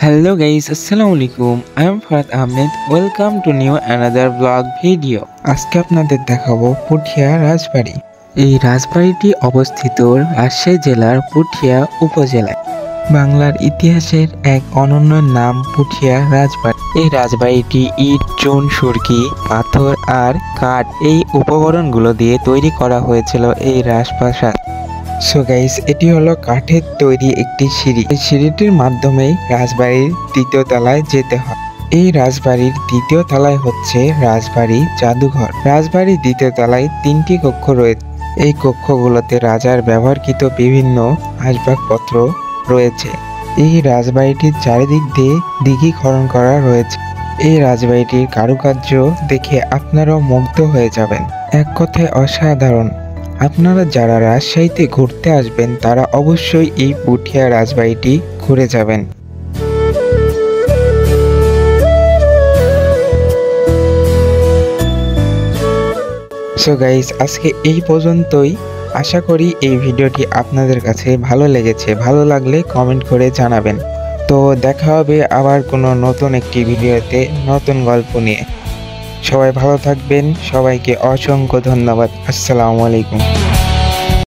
Hello guys, Assalamualaikum. I am Farhat Ahmed. Welcome to new another vlog video. আজকে আপনাদের দেখাবো পুঠিয়া রাজবাড়ি। এই রাজবাড়িটি অবস্থিত রাজশাহী জেলার পুঠিয়া উপজেলায়। বাংলার ইতিহাসের এক অনন্য নাম পুঠিয়া রাজবাড়ি। এই রাজবাড়িটি ইট, চুন, সুরকি, পাথর আর কাঠ এই উপকরণগুলো দিয়ে তৈরি করা হয়েছিল এই রাজপ্রাসাদ। সো গাইস, এটি হলো কাঠের তৈরি একটি সিঁড়ি। এই সিঁড়িটির মাধ্যমেই রাজবাড়ির দ্বিতীয় তলায় যেতে হয়। এই রাজবাড়ির দ্বিতীয় তলায় হচ্ছে রাজবাড়ি জাদুঘর। রাজবাড়ির দ্বিতীয় তলায় 3টি কক্ষ রয়েছে। এই কক্ষগুলোতে রাজার ব্যবহৃত বিভিন্ন আসবাবপত্র রয়েছে। এই রাজবাড়িটির চারিদিক দিয়ে দিঘি খনন করা রয়েছে। এই রাজবাড়িটির কারুকার্য দেখে আপনারাও মুগ্ধ হয়ে যাবেন। এক কথায় অসাধারণ। আপনারা যারা রাজশাহীতে ঘুরতে আসবেন তারা অবশ্যই এই পুঠিয়া রাজবাড়িটি ঘুরে যাবেন। সো গাইস, আজকে এই পর্যন্তই। আশা করি এই ভিডিওটি আপনাদের কাছে ভালো লেগেছে। ভালো লাগলে কমেন্ট করে জানাবেন। তো দেখা হবে আবার কোনো নতুন একটি ভিডিওতে নতুন গল্প নিয়ে। সবাই ভালো থাকবেন। সবাইকে অসংখ্য ধন্যবাদ। আসসালামু আলাইকুম।